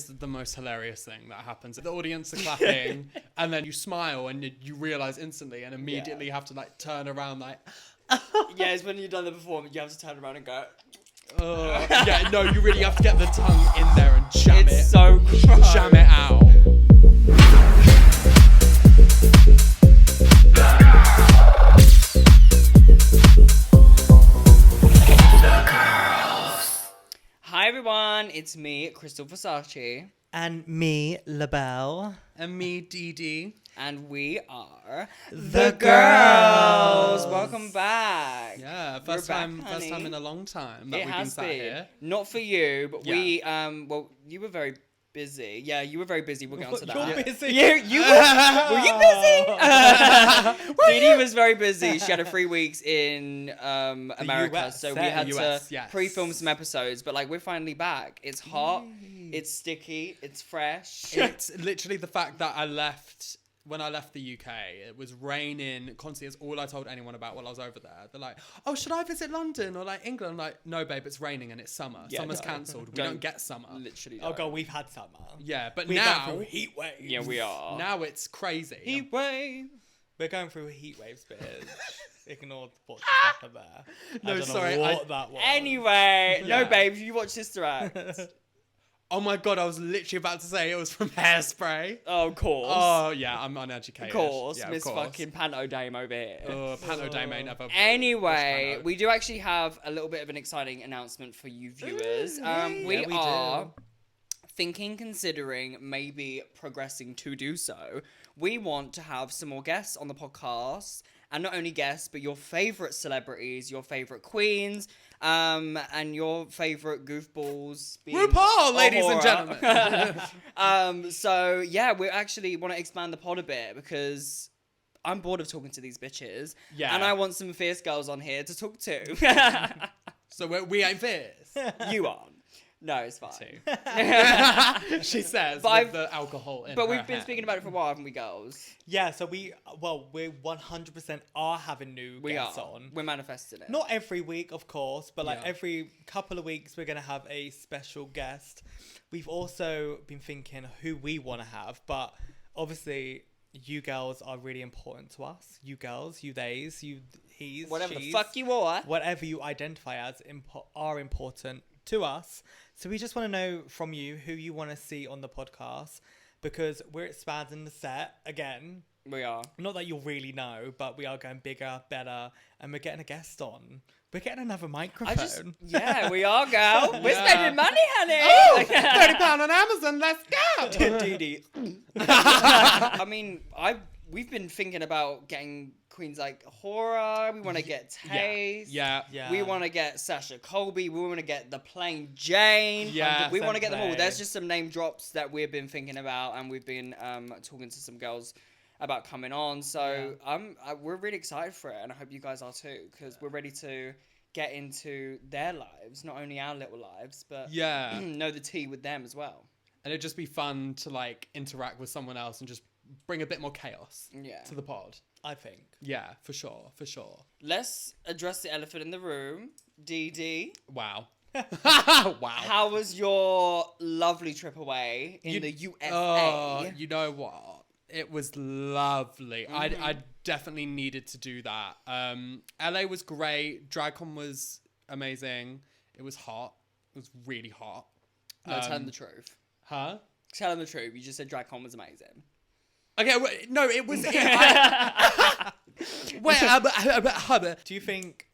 It's the most hilarious thing that happens. The audience are clapping and then you smile and you realise instantly and immediately have to like turn around like... Yeah, it's when you've done the performance, you have to turn around and go... yeah, no, you really have to get the tongue in there and jam it. It's so gross. Jam it out. Hi everyone, it's me, Crystal Versace. And me, Belle. And me, DEDE. And we are The Girls. Welcome back. Yeah, We're first back, time in a long time that It we've has been sat here. Not for you, but Yeah. we well, you were very busy. Yeah, you were very busy. We'll get onto that. You're busy. You were you busy? DEDE was very busy. She had 3 weeks in America, US, so we had US, to yes. pre-film some episodes. But like, we're finally back. It's hot. It's sticky. It's fresh. It's literally the fact that when I left the UK, it was raining constantly. It's all I told anyone about while I was over there. They're like, oh, should I visit London or like England? I'm like, no, babe, it's raining and it's summer. Yeah, Summer's no. cancelled. We don't get summer. Literally. Oh don't. god, we've had summer. Yeah, but We're now, going through heat waves. Yeah, we are. now it's crazy. Heat wave. We're going through heat waves, bitch. Ignore what just happened there. No, I don't sorry, know what that was. Anyway, no, Yeah. babe, you watch Sister Act. Oh my God, I was literally about to say it was from Hairspray. Oh, of course. Oh, yeah, I'm uneducated. Of course, Yeah, Miss of course. fucking Panto Dame over here. Panto Dame ain't ever... Anyway, Panto. we do actually have a little bit of an exciting announcement for you viewers. We we are do. considering maybe progressing to do so. We want to have some more guests on the podcast. And not only guests, but your favourite celebrities, your favourite queens, and your favourite goofballs. RuPaul, ladies and horror. gentlemen. So, yeah, we actually want to expand the pod a bit because I'm bored of talking to these bitches. Yeah. And I want some fierce girls on here to talk to. So we ain't fierce. You aren't. No, it's fine. She says, But with the alcohol in But her we've been hand. speaking about it for a while, haven't we, girls? Yeah, so we 100% are having new We guests are. on. We're manifesting it. Not every week, of course, but like Yeah. every couple of weeks we're going to have a special guest. We've also been thinking who we want to have, but obviously you girls are really important to us. You girls, you theys, you he's, Whatever the she's, fuck you are. whatever you identify as are important to us. So we just want to know from you who you want to see on the podcast because we're expanding the set again. We are. Not that you'll really know, but we are going bigger, better, and we're getting a guest on. We're getting another microphone. Yeah, we are, girl. We're Yeah. spending money, honey. Oh, £30 on Amazon, let's go! DEDE. I mean, we've been thinking about getting queens like Horror. We want to get Taste. Yeah. We want to get Sasha Colby. We want to get the Plain Jane. Yeah. We want to get them all. Plain. There's just some name drops that we've been thinking about, and we've been talking to some girls about coming on. So we're really excited for it, and I hope you guys are too, because we're ready to get into their lives, not only our little lives, but Yeah. know the tea with them as well. And it'd just be fun to like interact with someone else and just bring a bit more chaos Yeah. to the pod. I think. Yeah, for sure, for sure. Let's address the elephant in the room. DEDE. Wow. Wow. How was your lovely trip away in the USA? Oh, you know what? It was lovely. Mm-hmm. I definitely needed to do that. LA was great. DragCon was amazing. It was hot. It was really hot. No, tell them the truth. Huh? Tell them the truth. You just said DragCon was amazing. Okay, no, it was... Do you think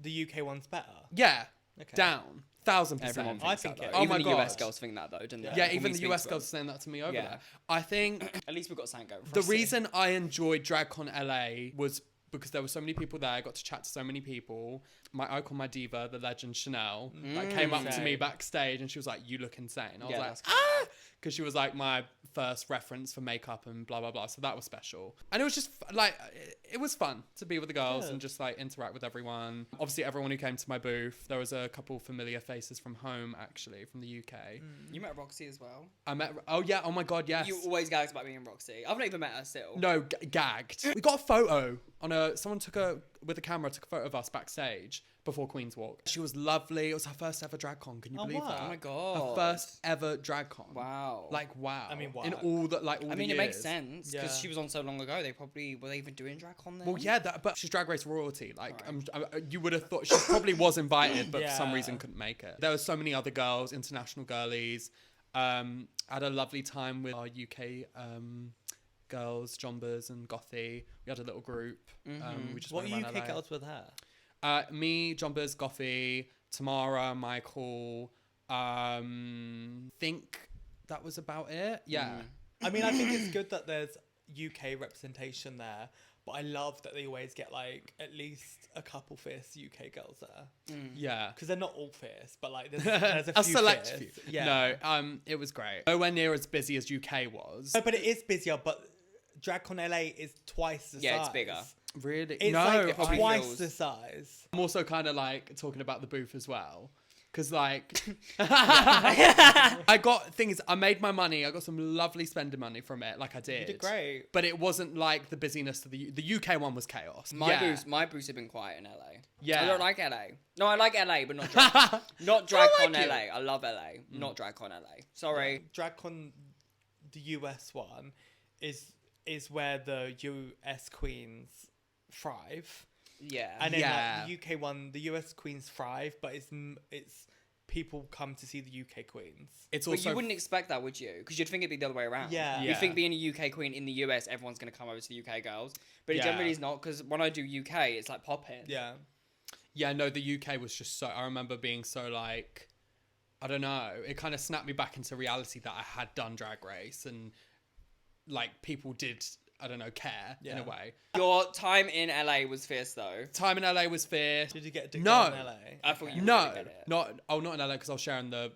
the UK one's better? Yeah, Okay. down. 1,000%. Everyone I thinks think that, it- though. Oh Even my the US God. girls think that, though, don't they? Yeah, When even we the speak US to girls them. saying that to me over Yeah. there. I think At least we've got something going for the us. reason I enjoyed DragCon LA was because there were so many people there. I got to chat to so many people. My icon, my diva, the legend Chanel, like came up to me Insane. backstage and she was like, "You look insane." I was Yeah, like, that's cool. "Ah," because she was like my first reference for makeup and blah blah blah. So that was special, and it was just like it was fun to be with the girls Good. and just like interact with everyone. Obviously, everyone who came to my booth, there was a couple familiar faces from home actually from the UK. You met Roxy as well. I met. Oh yeah. Oh my God. Yes. You always gags about me and Roxy. I've not even met her still. No, gagged. We got a photo on someone took a photo of us backstage before Queen's Walk. She was lovely. It was her first ever drag con. Can you believe wow. that? Oh my God. Her first ever drag con. Wow. Like, wow. I mean, wow. In all the, like, all I the mean, years. it makes sense because Yeah. she was on so long ago. Were they even doing drag con then? Well, yeah, but she's Drag Race royalty. Like, Right. you would have thought she probably was invited, but for some Yeah. reason couldn't make it. There were so many other girls, international girlies. I had a lovely time with our UK girls, Jombers and Gothy. We had a little group. We just What went around UK LA. girls were there? Me, Jombers, Gothy, Tamara, Michael. Think that was about it. Yeah. I mean, I think it's good that there's UK representation there, but I love that they always get like at least a couple fierce UK girls there. Yeah. Because they're not all fierce, but like there's a A few select fierce. few. Yeah. No, it was great. Nowhere near as busy as UK was. No, but it is busier, but DragCon LA is twice the size. Yeah, it's bigger. Really? It's no, like probably twice feels- the size. I'm also kind of like talking about the booth as well. Because like, I got things, I made my money. I got some lovely spending money from it. Like I did. You did great. But it wasn't like the busyness of the UK one was chaos. My booths have been quiet in LA. Yeah. I don't like LA. No, I like LA, but not drag. Not DragCon like it. LA. I love LA. Not DragCon LA. Sorry. DragCon, the US one, is where the US queens thrive. Yeah. And then Yeah. like, the UK one, the US queens thrive, but it's people come to see the UK queens. It's But also you wouldn't expect that, would you? Because you'd think it'd be the other way around. Yeah. You Yeah. think being a UK queen in the US, everyone's going to come over to the UK girls. But it Yeah. generally is not, because when I do UK, it's like popping. Yeah. Yeah, no, the UK was just so, I remember being so like, I don't know, it kind of snapped me back into reality that I had done Drag Race and like people did, I don't know, care in a Yeah. way. Your time in LA was fierce, though. Time in LA was fierce. Did you get a No. in LA? I thought you were No, gonna get it. not in LA because I was sharing the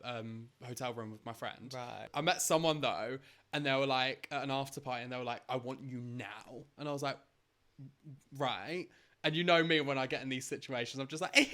hotel room with my friend. Right. I met someone though, and they were like at an after party, and they were like, "I want you now," and I was like, "Right." And you know me when I get in these situations, I'm just like, I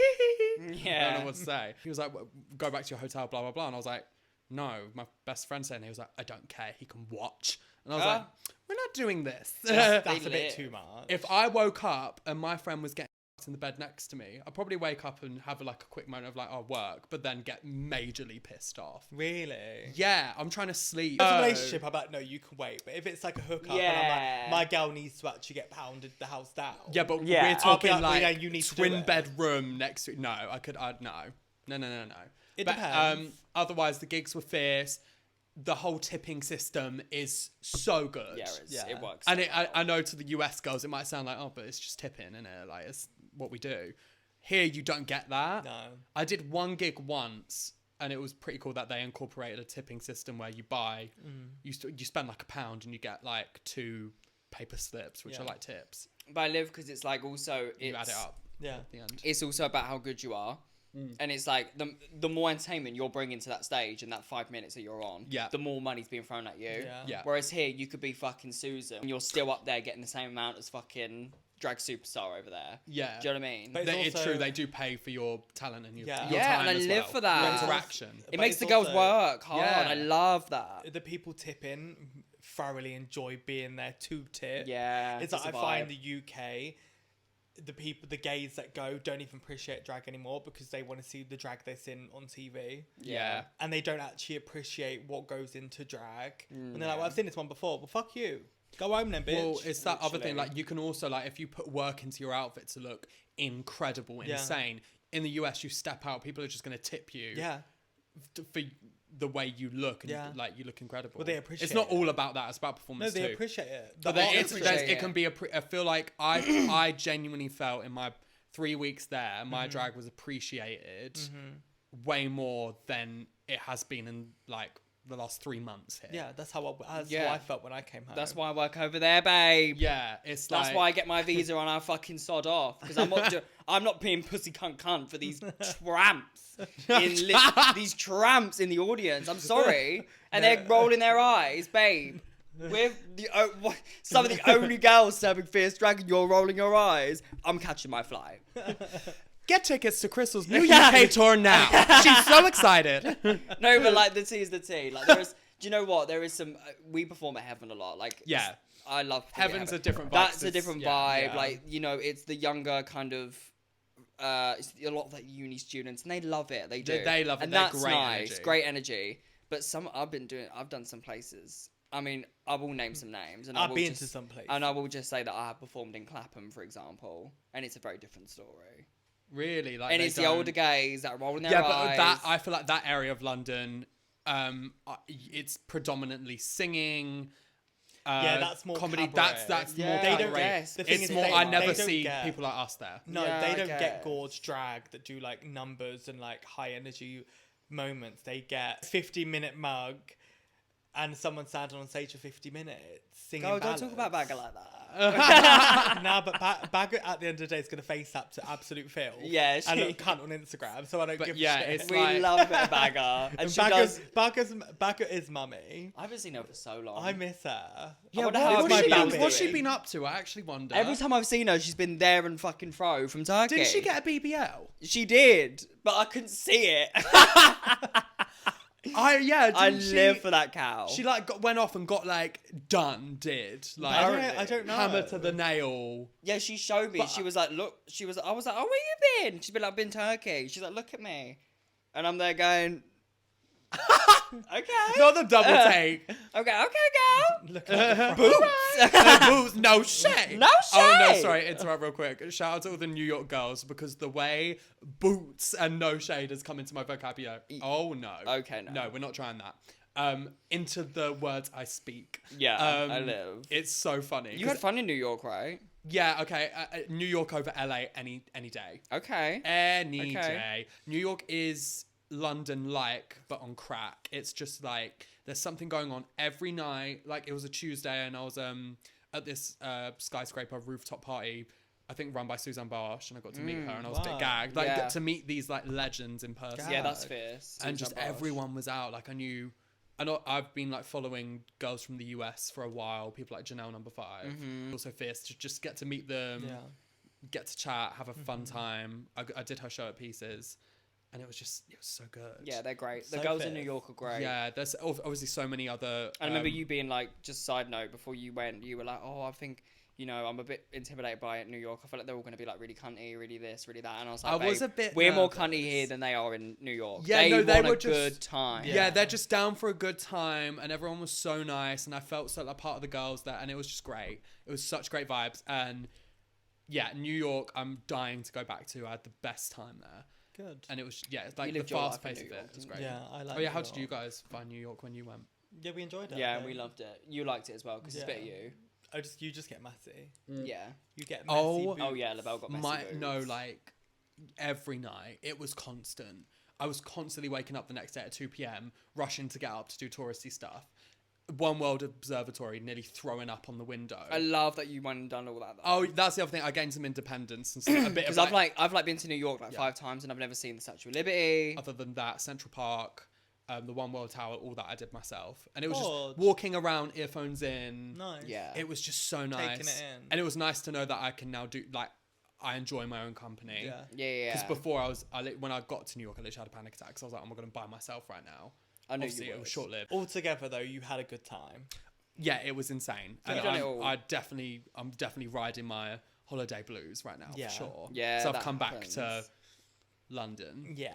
don't Yeah. know what to say. He was like, "Go back to your hotel," blah blah blah, and I was like, "No." My best friend said, and he was like, "I don't care. He can watch," and I was like, "We're not doing this." That's They a bit lit. too much. If I woke up and my friend was getting in the bed next to me, I'd probably wake up and have like a quick moment of like, "Oh, work," but then get majorly pissed off. Really? Yeah, I'm trying to sleep. As a relationship, I'm like, no, you can wait. But if it's like a hookup and I'm Yeah. like, my girl needs to actually get pounded the house down. Yeah, but Yeah. we're I'll be talking like, like yeah, you need to do twin it. bedroom next to. No, no. No. It But depends. otherwise, the gigs were fierce. The whole tipping system is so good. Yeah, Yeah. it works. And so it, well. I know to the US girls, it might sound like, oh, but it's just tipping, isn't it? Like, it's what we do. Here, you don't get that. No. I did one gig once, and it was pretty cool that they incorporated a tipping system where you buy, you spend like £1 and you get like 2 paper slips, which Yeah. are like tips. But I live because it's like also You add it up Yeah. at the end. It's also about how good you are. And it's like the more entertainment you're bringing to that stage in that 5 minutes that you're on, Yeah. the more money's being thrown at you. Yeah. Whereas here, you could be fucking Susan and you're still up there getting the same amount as fucking drag superstar over there. Yeah. Do you know what I mean? But It's also- true, they do pay for your talent and your, Yeah. your Yeah, time and I as live well. for that. Your interaction. it But makes it's the girls also- work hard. Yeah. I love that. The people tipping thoroughly enjoy being there to tip. Yeah. It's like I a find vibe. the UK, the gays that go don't even appreciate drag anymore because they want to see the drag they've seen on TV. Yeah. And they don't actually appreciate what goes into drag. And they're like, yeah. well, I've seen this one before. Well, fuck you. Go home then, bitch. Well, it's that other thing. literally. Like, you can also, like, if you put work into your outfit to look incredible, Yeah. insane, in the US, you step out, people are just going to tip you yeah. for the way you look. And, Yeah. like, you look incredible. Well, they appreciate It's not it. all about that. It's about No, performance, they too. appreciate it. But The there art is, appreciate it it. can be I feel like I genuinely felt in my 3 weeks there, my Mm-hmm. drag was appreciated way more than it has been in like the last 3 months here. Yeah, that's how Yeah. I felt when I came home. That's why I work over there, babe. Yeah, it's That's like, why I get my visa on our fucking sod off because I'm not being pussy cunt for these tramps these tramps in the audience. I'm sorry, and they're rolling their eyes, babe. We're some of the only girls serving fierce drag, and you're rolling your eyes. I'm catching my flight. get tickets to Crystal's new UK tour now. She's so excited. No, but like the tea is the tea. Like there is. Do you know what? There is some. We perform at Heaven a lot. Like Yeah. I love Heaven's a different vibe. That's a different vibe. Yeah. Like, you know, it's the younger kind of it's a lot of like uni students, and they love it. They do. They love it. and They're that's great nice. energy. Great energy. But I've done some places. I mean, I will name some names, and I've been to some places. and I will just say that I have performed in Clapham, for example, and it's a very different story. Really, like, And they it's the don't- older gays that are rolling their Yeah, eyes. but that I feel like that area of London, it's predominantly singing. Yeah, that's more comedy. cabaret. That's Yeah, more. I cabaret. guess. The thing It's is, more. they- I they never don't see get- people like us there. No, Yeah, they I don't get guess. gorge drag that do like numbers and like high energy moments. They get 50-minute mug and someone standing on stage for 50 minutes singing Don't ballads. talk about Bagger like that. Nah, but Bagger at the end of the day is going to face up to absolute filth. Yeah, and she- look cunt on Instagram, so I don't But give yeah, a shit. it's We like- love a bit of Bagger. And she does... Bagger is mummy. I haven't seen her for so long. I miss her. Yeah, wonder how what's my she baby. been, what's she been up to? I actually wonder. Every time I've seen her, she's been there and fucking fro from Turkey. Didn't she get a BBL? She did, but I couldn't see it. I I didn't she- live for that cow. She like went off and got like like I don't know. hammer to the nail. Yeah, she showed me. But- She was like, look. I was like, oh, where you been? She's been like, I've been Turkey. She's like, look at me. And I'm there going, okay. Not the double take. Okay, girl. Look at the Boobs. No shade. No Oh no, shade. sorry, interrupt real quick. Shout out to all the New York girls because the way boots and no shade has come into my vocabulary. Oh no. Okay, no. No, we're not trying that. Into the words I speak. Yeah, I live. It's so funny. You had fun in New York, right? Yeah, okay. New York over LA any day. Okay. Any Okay. day. New York is London-like, but on crack. It's just like there's something going on every night. Like it was a Tuesday, and I was at this skyscraper rooftop party, I think run by Suzanne Barsh, and I got to meet her, and I was a bit wow. gagged. Like Yeah. to meet these like legends in person. Yeah, that's fierce. And Susan just Bosch. everyone was out. Like I know I've been like following girls from the US for a while. People like Janelle Number 5. Also fierce to just get to meet them, Yeah. get to chat, have a fun time. I did her show at Pieces, and it was so good. Yeah, they're great. The So girls in fit. New York are great. Yeah, there's obviously so many other. I remember you being like, just side note, before you went, you were like, oh, I think, I'm a bit intimidated by New York. I feel like they're all going to be like really cunty, really this, really that. And I was like, I was babe, a bit we're more nervous. cunty here than they are in New York. Yeah, they no, they want were a just- good time. Yeah, they're just down for a good time, and everyone was so nice, and I felt so like part of the girls there, and it was just great. It was such great vibes, and yeah, New York, I'm dying to go back to. I had the best time there, Good. and it was it's like You the lived your life fast in pace New of York, it was didn't great. Yeah, I like. Oh yeah, how New did you York. guys find New York when you went? Yeah, we enjoyed it. Yeah, I we think. loved it. You liked it as well because it's a bit of you. You just get messy. Yeah. You get messy. Oh. boots. Oh yeah, Lavelle got messy boobs. Like every night it was constant. I was constantly waking up the next day at 2 p.m, rushing to get up to do touristy stuff. One World Observatory nearly throwing up on the window. I love that you went and done all that. Though. Oh, that's the other thing. I gained some independence and a bit of Because I've been to New York like Yeah. 5 times and I've never seen the Statue of Liberty. other than that, Central Park, the One World Tower, all that I did myself. And it was God. just walking around, earphones in. Nice. Yeah. It was just so nice. Taking it in. And it was nice to know that I can now do, like, I enjoy my own company. Yeah. Yeah. Because before when I got to New York, I literally had a panic attack. So I was like, I'm going to buy myself right now. I knew Obviously, you it would. was short lived. Altogether, though, you had a good time. Yeah, it was insane. So And you've done it all. I'm definitely riding my holiday blues right now, Yeah. for sure. Yeah, So I've that come back to happens. London. Yeah.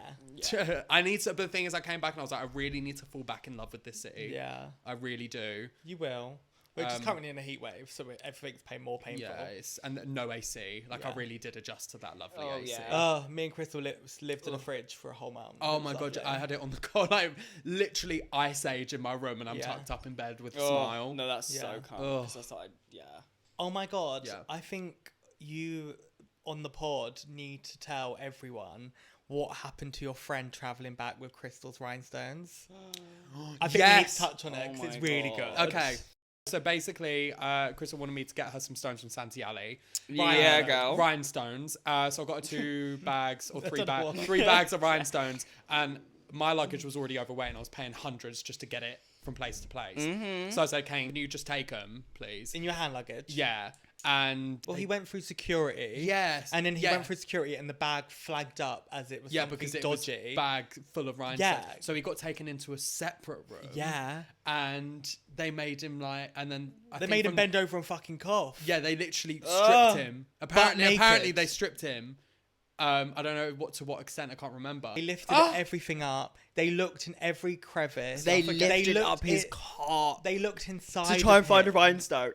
I need to, but the thing is, I came back and I was like, I really need to fall back in love with this city. Yeah. I really do. You will. We're just currently in a heat wave, so everything's more painful. Yeah, and no AC. Like, I Yeah. really did adjust to that lovely Oh, AC. yeah. Oh, me and Crystal lived in a fridge for a whole month. Oh It my was god, lovely. I had it on the cold, like literally ice age in my room, and I'm Yeah. tucked up in bed with a Oh, smile. no, that's Yeah. so calm. Ugh. 'Cause that's like, yeah. Oh my god. Yeah. I think you on the pod need to tell everyone what happened to your friend traveling back with Crystal's rhinestones. I think we need Yes. to touch on it Oh because it's my really God. good. Okay. So basically, Crystal wanted me to get her some stones from Santi Alley. Yeah, girl. Rhinestones. So I got her 2 bags or 3 don't know what- 3 bags of rhinestones, and my luggage was already overweight, and I was paying hundreds just to get it from place to place. So I said, can you just take them, please? In your hand luggage. Yeah. And Well, he went through security. yes, And then he yeah. went through security, and the bag flagged up as it was something because it dodgy. was bag full of rhinestones. Yeah. So he got taken into a separate room. Yeah. And they made him like, and then They made him bend over and fucking cough. Yeah, they literally stripped Ugh. him. Butt Apparently naked. they stripped him I don't know to what extent, I can't remember. They lifted everything up. They looked in every crevice. They lifted looked up his cart They looked inside to try and of find a him. rhinestone.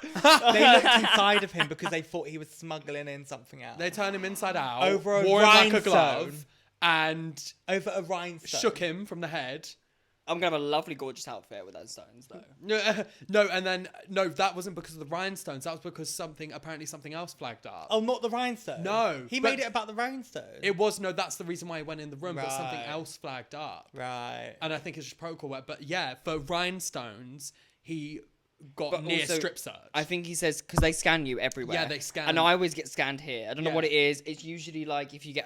They looked inside of him because they thought he was smuggling in something else. They turned him inside out, Over a wore him like a rhinestone. glove, and Over a rhinestone. shook him from the head. I'm gonna have a lovely, gorgeous outfit with those stones, though. No, that wasn't because of the rhinestones. That was because apparently something else flagged up. Oh, not the rhinestone. No, He but- made it about the rhinestone. That's the reason why he went in the room, but something Right. else flagged up. Right. And I think it's just protocol work. But yeah, for rhinestones, he got But near also, strip search. I think he says because they scan you everywhere. Yeah, they scan. And I always get scanned here. I don't know Yeah. what it is. It's usually like if you get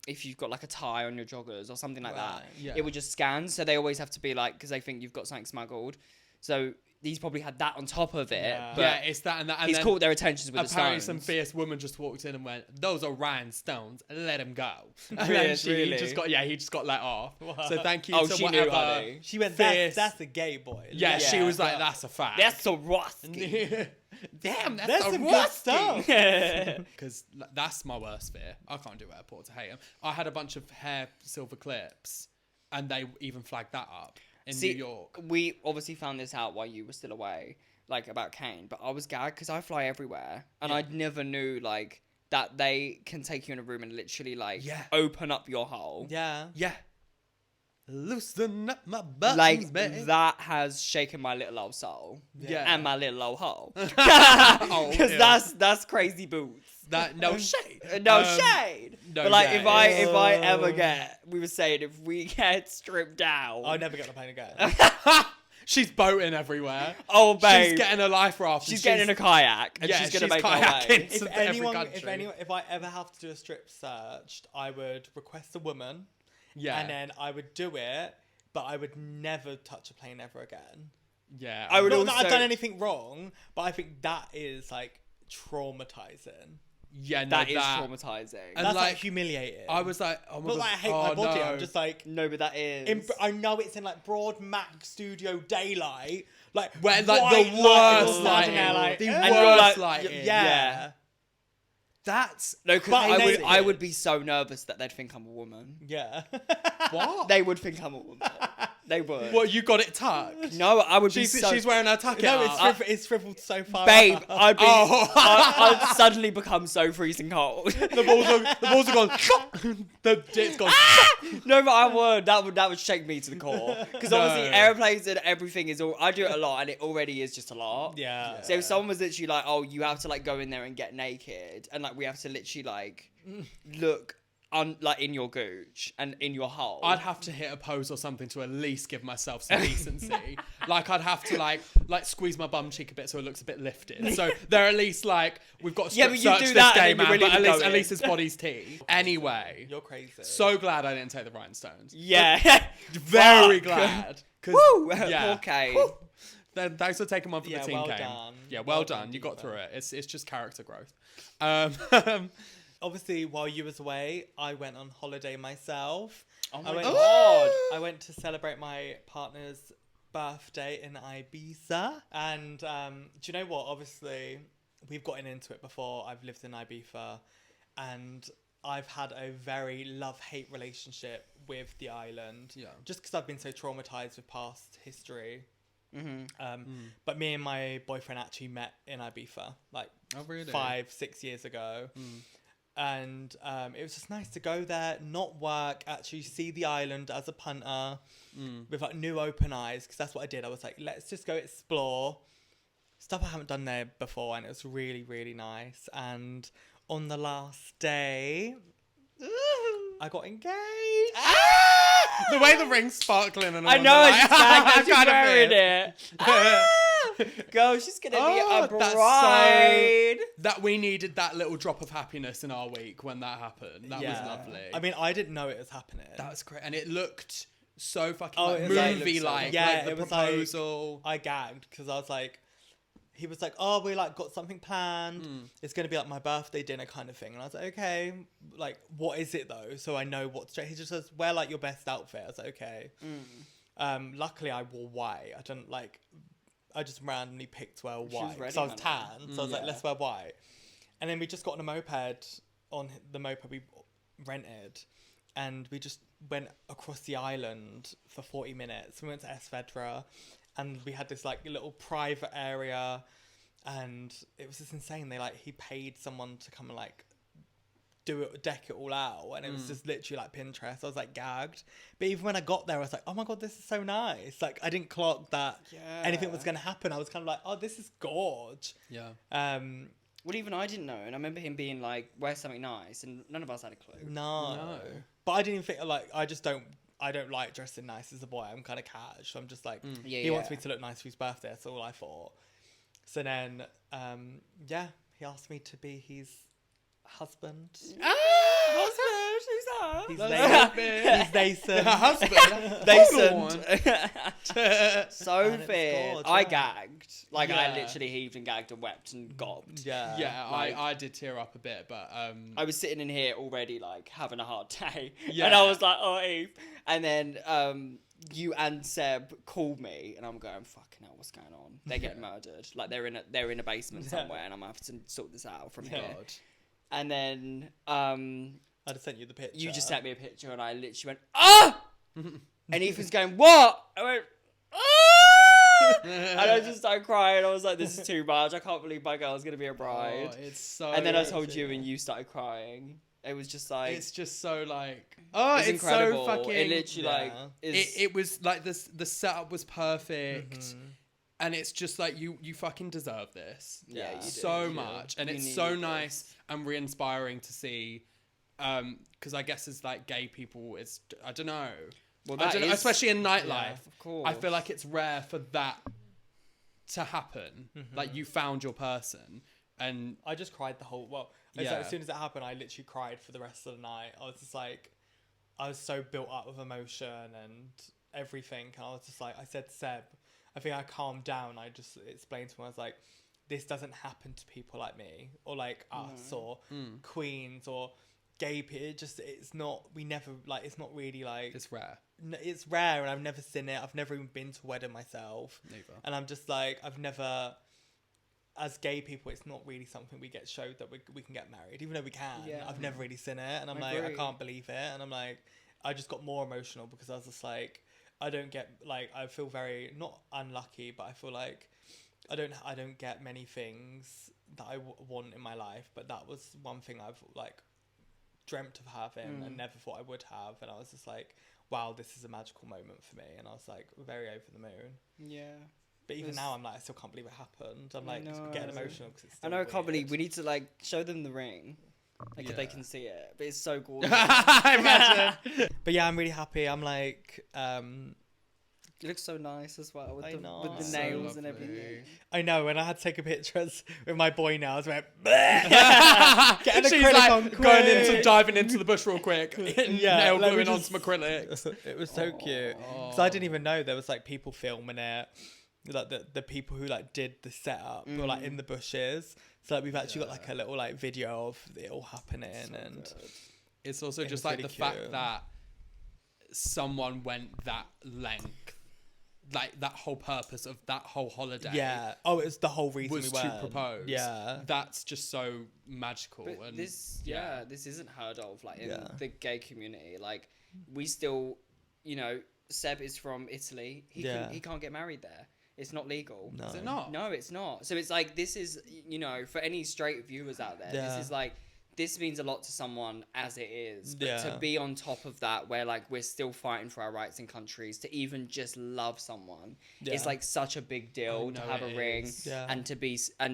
if you've got like a tie on your joggers or something like that, Right, yeah. it would just scan. So they always have to be like because they think you've got something smuggled. So he's probably had that on top of it. Yeah. But yeah, it's that and that. And he's then caught their attentions with the apparently stones. some fierce woman just walked in and went, "Those are rhinestones. Let him go." And Really? then he Really? just got let off. So thank you Oh, to she whatever. knew, honey. She went, fierce- that's a gay boy. Yeah, she Yeah. was like, "That's a fact." That's so rusty. Damn, that's There's a some good rusty. stuff. Because that's my worst fear. I can't do airports. I hate them. I had a bunch of hair silver clips, and they even flagged that up in See, New York. we obviously found this out while you were still away, like about Kane. But I was gagged because I fly everywhere, and I never knew like that they can take you in a room and literally like Yeah. open up your hole. Yeah. Yeah. Loosen up my buttons, Like babe. that has shaken my little old soul. Yeah. And my little old hole. Oh, Because ew. that's crazy boots. That no shade. No shade. no, But like yeah, if I ever Oh. get, we were saying if we get stripped down. I'll never get on a plane again. She's boating everywhere. Oh babe. She's getting a life raft. and She's getting in a kayak and yeah, she's gonna she's make her kayaking. way. If If I ever have to do a strip search, I would request a woman, Yeah. and then I would do it, but I would never touch a plane ever again. Yeah. I would Not that I've also- done anything wrong, but I think that is like traumatizing. Yeah, no, That is traumatizing. And That's like like, humiliating. I was like, oh my not God. like I hate oh, my body. no. I'm just like, No, but that is. I know it's in like broad Mac studio daylight, like Where, like, white the light worst and lighting. there, like, The and you're worst like, lighting. yeah. That's No, because But I amazing. would be so nervous that they'd think I'm a woman. Yeah. what? They would think I'm a woman. They would. What, you got it tucked? No, I would be She's, so. she's wearing her tucket No, up. it's shriveled so far. Babe, up. I'd be. Oh. I'd suddenly become so freezing cold. The balls are gone. The dit's gone. No, but I would. That would shake me to the core. Because obviously No. airplanes and everything is all. I do it a lot, and it already is just a lot. Yeah. So if someone was literally like, "Oh, you have to like go in there and get naked," and like we have to literally like look like in your gooch and in your hole. I'd have to hit a pose or something to at least give myself some decency. Like I'd have to like squeeze my bum cheek a bit so it looks a bit lifted. So they're at least like we've got to Yeah, strip but you search do this that and gay then man, you're but really at going. least his body's tea. Anyway, You're crazy. so glad I didn't take the rhinestones. yeah. Very Fuck. glad. 'Cause, Woo! yeah. Poor Kate. Then thanks for taking one for Yeah, the team, well Kane. done. Yeah, Well well done, done. You got Diva. through it. It's just character growth. Obviously, while you was away, I went on holiday myself. Oh I my went, god. I went to celebrate my partner's birthday in Ibiza. And do you know what? Obviously, we've gotten into it before. I've lived in Ibiza. And I've had a very love-hate relationship with the island. Yeah. Just because I've been so traumatized with past history. Mm-hmm. But me and my boyfriend actually met in Ibiza, like Oh, really? 5-6 years ago. And it was just nice to go there, not work, actually see the island as a punter with like new open eyes, because that's what I did. I was like, let's just go explore stuff I haven't done there before, and it was really, really nice. And on the last day, I got engaged. The way the ring's sparkling and all I know, I'm it's like, like I she's kind of wearing feel- it. Girl, she's gonna be Oh, a that's bride. That we needed that little drop of happiness in our week when that happened. That was lovely. I mean, I didn't know it was happening. that was great, and it looked so fucking Oh, like, it was like- movie-like. Yeah, like the it was like- proposal. I gagged because I was like, he was like, oh, we like got something planned. It's going to be like my birthday dinner kind of thing. And I was like, okay, like, what is it though? So I know what to. He just says, wear like your best outfit. I was like, okay. Luckily I wore white. I just randomly picked wear was white. ready, So I was honey. tan. So I was like, Yeah. let's wear white. And then we just got on a moped on the moped we rented, and we just went across the island for 40 minutes. We went to Esvedra, and we had this like little private area, and it was just insane. He paid someone to come and like deck it all out, and it was just literally like Pinterest. I was like gagged, but even when I got there I was like, oh my god, this is so nice. Like, I didn't clock that anything was gonna happen. I was kind of like, oh, this is gorge. Well, even I didn't know, and I remember him being like, wear something nice, and none of us had a clue. No. But I didn't even think, like, I don't like dressing nice as a boy. I'm kind of cash, so I'm just like, he wants me to look nice for his birthday. That's all I thought. So then he asked me to be his husband. Husband, who's that? He's Nathan. Husband. Nathan. So And it's fair. gorge, I yeah. gagged. Like, I Yeah. literally heaved and gagged and wept and gobbed. Yeah, Like- I did tear up a bit, but I was sitting in here already, like, having a hard day. Yeah. And I was like, oh, Eve. And then you and Seb called me, and I'm going, fucking hell, what's going on? They're getting murdered. Like, they're in a basement somewhere, and I'm going to have to sort this out from here. God. And then I just sent you the picture. you just sent me a picture, and I literally went, ah! And Ethan's going, what? I went, ah! And I just started crying. I was like, this is too much. I can't believe my girl's going to be a bride. Oh, it's so. And then I told you, and you started crying. It was just like, It's just so like. Oh, it's it's incredible. so fucking. It literally like is It was like this. The setup was perfect, and it's just like you fucking deserve this. Yeah, you do. So You do. much, and You it's needed so this. nice and re-inspiring to see. Because I guess as like gay people, it's I don't know. well, I that don't know, is- especially in nightlife. of course. I feel like it's rare for that to happen. Like you found your person, and I just cried the whole. Well, it's Yeah. like, as soon as it happened, I literally cried for the rest of the night. I was just like, I was so built up with emotion and everything. And I was just like, I said to Seb, I think I calmed down. I just explained to him, I was like, this doesn't happen to people like me or like us or queens or gay people. It's not. We never like. It's not really like. it's rare. It's rare, and I've never seen it. I've never even been to a wedding myself. Neither. And I'm just like, I've never, as gay people, it's not really something we get showed that we can get married, even though we can. Yeah. I've never really seen it, and I'm I like, I agree. can't believe it. And I'm like, I just got more emotional because I was just like, I don't get, like, I feel very, not unlucky, but I feel like I don't get many things that I want in my life, but that was one thing I've like dreamt of having and never thought I would have. And I was just like, wow, this is a magical moment for me. And I was like very over the moon. Yeah. But even It's- now I'm like, I still can't believe it happened. I'm I like know. getting emotional because it's I still know, I can't believe weird. we need to like show them the ring. Like if they Yeah. can see it. But it's so gorgeous. Imagine. But yeah, I'm really happy. I'm like, It looks so nice as well with I the, know. with the So nails and lovely. everything. I know when I had to take a picture with my boy nails, I went, Getting an She's acrylic like on going quick. into diving into the bush real quick. Yeah, Nail let me gluing on just- some acrylics. it was so cute. Because I didn't even know there was like people filming it. Like the people who like did the setup were like in the bushes. So like we've actually got like a little like video of it all happening and It's also It just was like really the fact cute. that someone went that length, like that whole purpose of that whole holiday. yeah. Oh, it was the whole reason was we to went. propose. Yeah. That's just so magical. But and this this isn't heard of like in Yeah. the gay community. Like we still, you know, Seb is from Italy. He can't get married there. It's not legal. No. Is it not? No, it's not. So it's like this is, you know, for any straight viewers out there, Yeah. this is like this means a lot to someone as it is. But Yeah. to be on top of that, where like we're still fighting for our rights in countries, to even just love someone, it's Yeah. like such a big deal to know have a it ring is. Yeah. and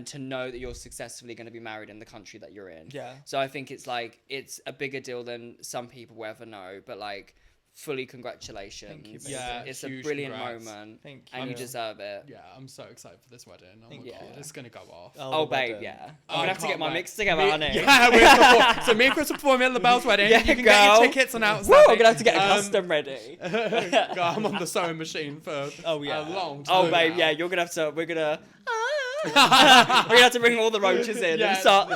to know that you're successfully going to be married in the country that you're in. Yeah. So I think it's like it's a bigger deal than some people will ever know, but like fully congratulations. Thank you, baby. Yeah, It's a huge brilliant congrats. moment. Thank And you you. deserve it. Yeah, I'm so excited for this wedding. Oh my you. god, it's gonna go off. Oh, the babe, wedding. yeah. Oh, I'm I gonna have to get can't my wait. mix together, Me- honey. Yeah, so me and Chris are performing at the Belle's wedding. Yeah, you can get girl. your tickets on Woo, outside. I'm gonna have to get a custom ready. I'm on the sewing machine for Oh, yeah. a long Oh, time. babe, now. yeah, you're gonna have to. We're gonna have to bring all the roaches in Yeah. and start.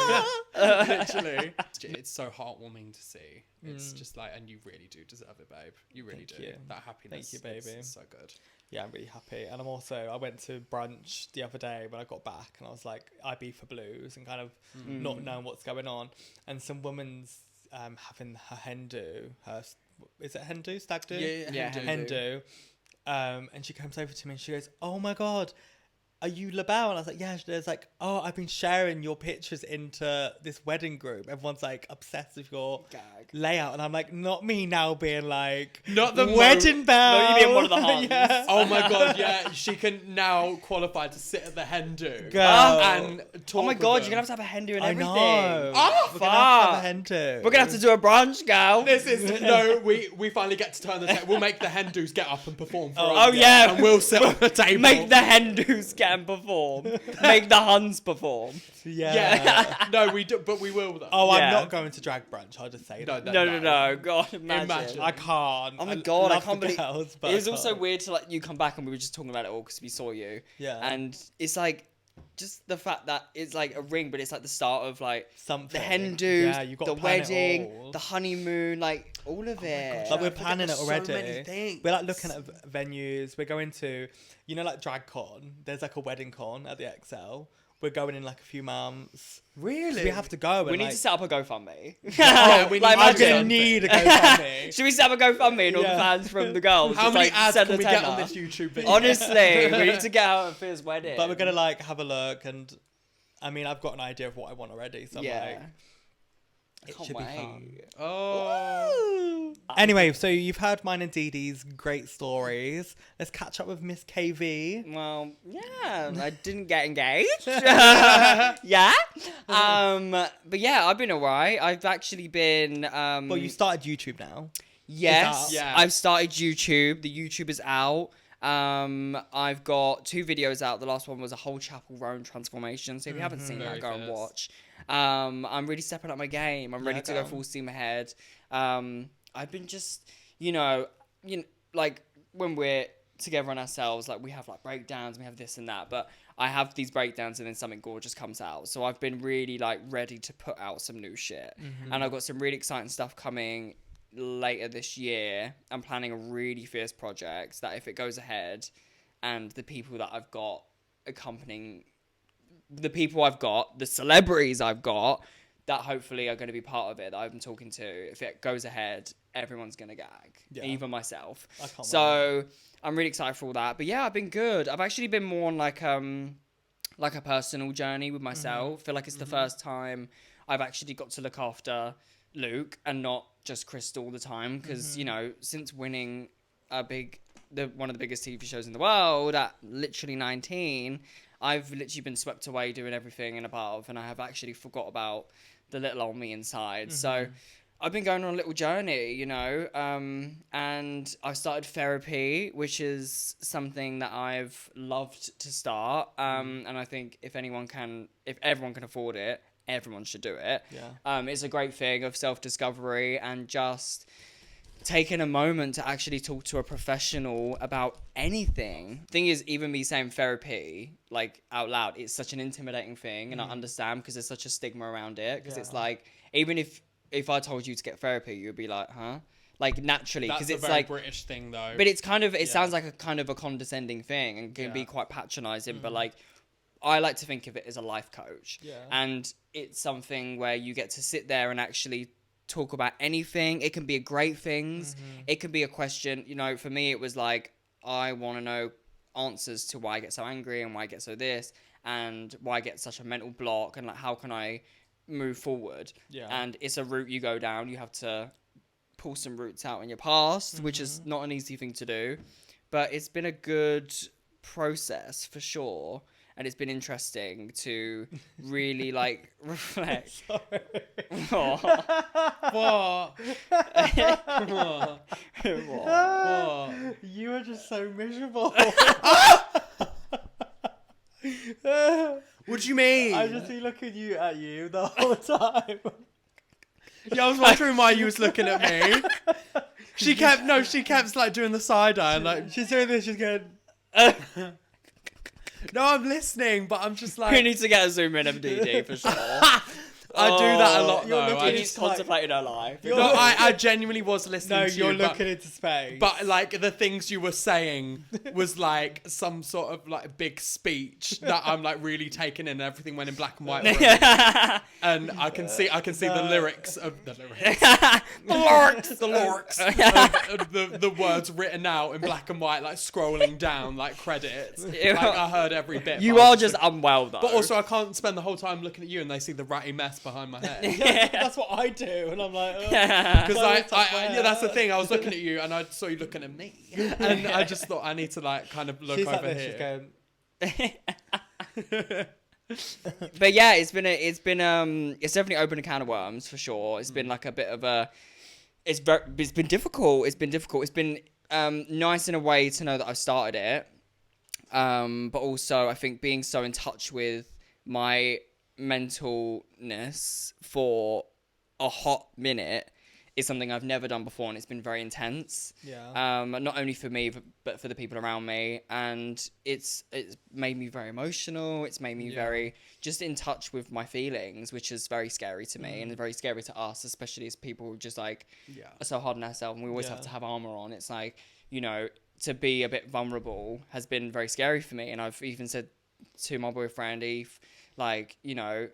Literally, it's so heartwarming to see. It's just like, and you really do deserve it, babe. You really Thank do. you. That happiness. Thank you, baby. It's so good. Yeah, I'm really happy. And I went to brunch the other day when I got back, and I was like, Ibiza blues, and kind of not knowing what's going on. And some woman's having her hen do, is it hen do? Stag do? Yeah, Hen do. And she comes over to me and she goes, "Oh my God, are you LaBelle?" And I was like, "Yeah." She's like, "Oh, I've been sharing your pictures into this wedding group. Everyone's like obsessed with your layout." And I'm like, not me now being like, not the wedding bell. No, you being one of the Huns. Yeah. Oh my God, yeah. She can now qualify to sit at the hen do. Girl. And talk Oh my with God, them. you're gonna have to have a hen do and I everything. know. Oh, We're gonna have to have a fuck. hen do. We're gonna have to do a brunch, girl. This is no. We finally get to turn the table. We'll make the hen do's get up and perform for us. Oh yeah, And we'll sit on the table. Make the hen do's get and perform. Make the Huns perform. Yeah. No, we do, but we will though. Oh, Yeah. I'm not going to drag brunch. I'll just say No, that. No. God, imagine. I can't. Oh my God, I love can't the believe girls, but it was I also can't. weird to like you come back and we were just talking about it all because we saw you. Yeah. And it's like just the fact that it's like a ring, but it's like the start of like Something. the hen do's, Yeah, you got the to plan it wedding, all. the honeymoon, like all of it. Like we're I forget planning it there's so already. many things. We're like looking at venues. We're going to, like DragCon. There's like a wedding con at the XL. We're going in like a few months. Really? So we have to go. We and need like, to set up a GoFundMe. Yeah, we need Like, to I'm do gonna something. need a GoFundMe. Should we set up a GoFundMe and all the Yeah. fans from the girls? How just, many like, ads send can a we get tenner? on this YouTube video? Honestly, we need to get out for his wedding. But we're gonna like have a look, and I mean, I've got an idea of what I want already. So yeah. I'm like, it Can't should wait. be fun. Oh. Anyway, so you've heard mine and DeDe's great stories. Let's catch up with Miss KV. Well, yeah, I didn't get engaged. Yeah. But yeah, I've been alright. I've actually been. Well, you started YouTube now. Yes. Is that- Yeah. I've started YouTube. The YouTube is out. I've got 2 videos out. The last one was a whole Chapel Roan transformation. So if you haven't seen Very that, go and fierce. watch. I'm really stepping up my game. I'm ready Yeah, to go go. full steam ahead. I've been just, like when we're together on ourselves, like we have like breakdowns, we have this and that, but I have these breakdowns and then something gorgeous comes out. So I've been really like ready to put out some new shit. And I've got some really exciting stuff coming later this year. I'm planning a really fierce project that if it goes ahead and the people that I've got accompanying the celebrities I've got that hopefully are going to be part of it that I've been talking to, if it goes ahead, everyone's going to gag, Yeah. even myself. I can't So I'm really excited for all that. But yeah, I've been good. I've actually been more on like a personal journey with myself. I feel like it's the first time I've actually got to look after Luke and not just Crystal all the time. Because, since winning one of the biggest TV shows in the world at literally 19, I've literally been swept away doing everything and above, and I have actually forgot about the little old me inside. So I've been going on a little journey, and I've started therapy, which is something that I've loved to start. And I think if everyone can afford it, everyone should do it. Yeah. It's a great thing of self-discovery and just taking a moment to actually talk to a professional about anything. Thing is, even me saying therapy like out loud, it's such an intimidating thing, and I understand because there's such a stigma around it. Because it's like, even if I told you to get therapy, you'd be like, huh? Like naturally, That's because a it's very like British thing, though. but it's kind of, it sounds like a kind of a condescending thing and can be quite patronizing, but like, I like to think of it as a life coach. Yeah. And it's something where you get to sit there and actually talk about anything. It can be a great things. It can be a question. For me, it was like, I want to know answers to why I get so angry and why I get so this and why I get such a mental block and like, how can I move forward? Yeah. And it's a route you go down. You have to pull some roots out in your past, which is not an easy thing to do, but it's been a good process for sure. And it's been interesting to really like reflect. What? What? What? You are just so miserable. What do you mean? I just be looking at you the whole time. Yeah, I was wondering why you was looking at me. She kept like doing the side eye and like, She's doing this, she's going, no, I'm listening, but I'm just We like, need to get a zoom in of DD for sure. I do that a lot you're though. looking I into just, contemplating her life. You're- no, I genuinely was listening No, to you're you. looking into space. But like the things you were saying was like some sort of like big speech that I'm like really taking in. Everything went in black and white, for me. And I can see the lyrics of the lyrics of the words written out in black and white, like scrolling down like credits. Like I heard every bit. You but I are was just unwell though. But also, I can't spend the whole time looking at you and they see the ratty mess behind my head. That's what I do, and I'm like, Because I yeah, that's the thing. I was looking at you and I saw you looking at me, and I just thought I need to like kind of look she's over like this, here. she's going, But yeah, it's definitely opened a can of worms for sure. It's been like a bit of a, it's been difficult. It's been nice in a way to know that I've started it. But also I think being so in touch with my mentalness for a hot minute is something I've never done before, and it's been very intense. yeah. Not only for me but for the people around me, and it's made me very emotional. It's made me very just in touch with my feelings, which is very scary to me and very scary to us, especially as people who just like are so hard on ourselves, and we always have to have armor on. It's like, you know, to be a bit vulnerable has been very scary for me, and I've even said to my boyfriend Eve, like, you know,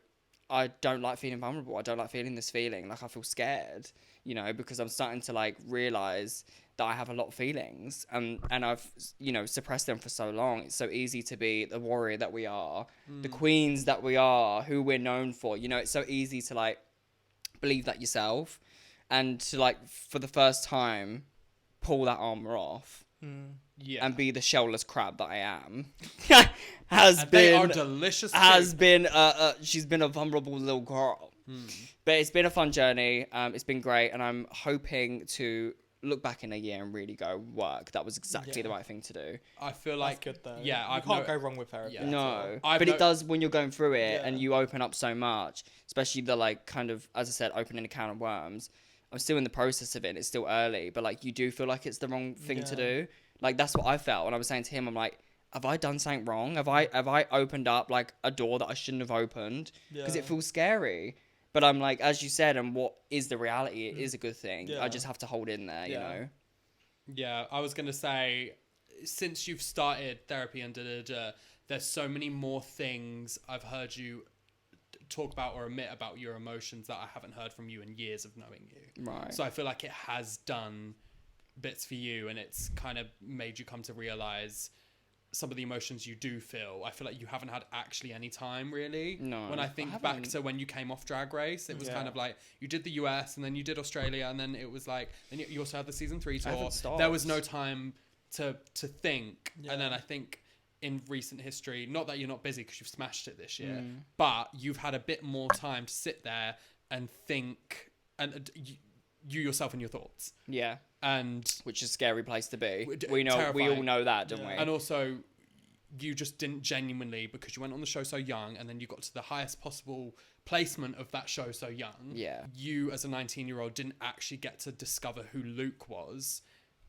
I don't like feeling vulnerable. I don't like feeling this feeling. Like, I feel scared, you know, because I'm starting to like realize that I have a lot of feelings, and I've, you know, suppressed them for so long. It's so easy to be the warrior that we are, the queens that we are, who we're known for. You know, it's so easy to like believe that yourself, and to like for the first time pull that armor off. Yeah. And be the shellless crab that I am. They are delicious. She's been a vulnerable little girl. But it's been a fun journey. It's been great, and I'm hoping to look back in a year and really go, work. That was exactly the right thing to do. I feel like That's good though. Yeah, you can't go wrong with therapy. Yeah. No, I've but no- it does when you're going through it Yeah. and you open up so much, especially the like kind of, as I said, opening a can of worms. I'm still in the process of it. It's still early, but like you do feel like it's the wrong thing to do. Like that's what I felt, and I was saying to him, I'm like, have I done something wrong? Have I opened up like a door that I shouldn't have opened? Because it feels scary. But I'm like, as you said, and what is the reality? It is a good thing. Yeah. I just have to hold in there, you know. Yeah, I was gonna say, since you've started therapy and DEDE, there's so many more things I've heard you talk about or admit about your emotions that I haven't heard from you in years of knowing you. Right. So I feel like it has done bits for you, and it's kind of made you come to realize some of the emotions you do feel. I feel like you haven't had actually any time really. No, When I I think back haven't. to when you came off Drag Race, it was kind of like you did the US and then you did Australia, and then it was like, then you also had the season 3 tour. haven't stopped. There was no time to think. And then I think in recent history, not that you're not busy because you've smashed it this year, but you've had a bit more time to sit there and think, and you yourself and your thoughts. Yeah. And Which is a scary place to be. W- We all terrifying. know that, don't we? and also you just didn't genuinely, because you went on the show so young and then you got to the highest possible placement of that show so young. Yeah. You as a 19-year-old didn't actually get to discover who Luke was,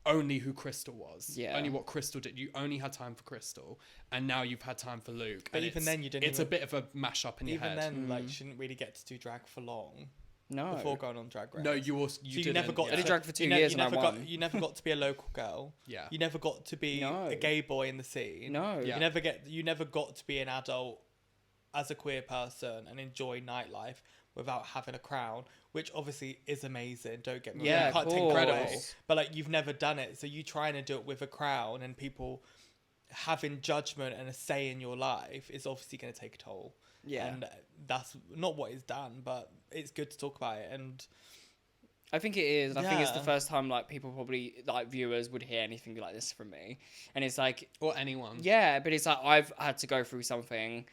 only who Crystal was. Yeah. Only what Crystal did. You only had time for Crystal, and now you've had time for Luke. But and even it's- then you didn't It's even- a bit of a mash-up in your Even head. then, like, you shouldn't really get to do drag for long No. before going on Drag Race. No, you also So you didn't, never got. yeah. I did drag for 2 you years you and I never won. got. You never got to be a local girl. Yeah. You never got to be No. a gay boy in the scene. No. Yeah. You never got to be an adult as a queer person and enjoy nightlife without having a crown, which obviously is amazing. Don't get me wrong. Yeah, I can't take cool. credit, Incredible. but like you've never done it, so you trying to do it with a crown and people having judgment and a say in your life is obviously going to take a toll. Yeah. And that's not what is done, but it's good to talk about it. And I think it is. I think it's the Yeah. first time like people probably like viewers would hear anything like this from me. And it's like, Or anyone. yeah, but it's like I've had to go through something.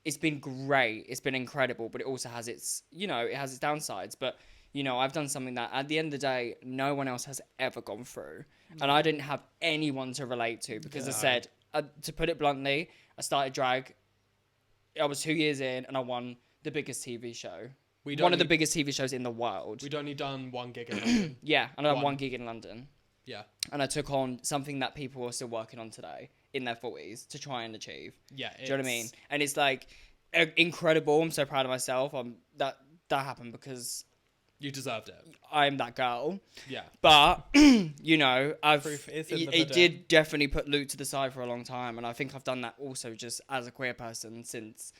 It's been great. It's been incredible, but it also has its, you know, it has its downsides. But, you know, I've done something that at the end of the day, no one else has ever gone through. And I didn't have anyone to relate to because I said, to put it bluntly, I started drag. I was 2 years in and I won the biggest TV show. One of the biggest TV shows in the world. We'd only done one gig in London. Yeah, and I done One. one gig in London. Yeah. And I took on something that people are still working on today in their 40s to try and achieve. Yeah. Do you know what I mean? And it's like incredible. I'm so proud of myself. that happened because You deserved it. I'm that girl. Yeah. But, you know, Proof is in the it pudding. did definitely put Luke to the side for a long time. And I think I've done that also just as a queer person since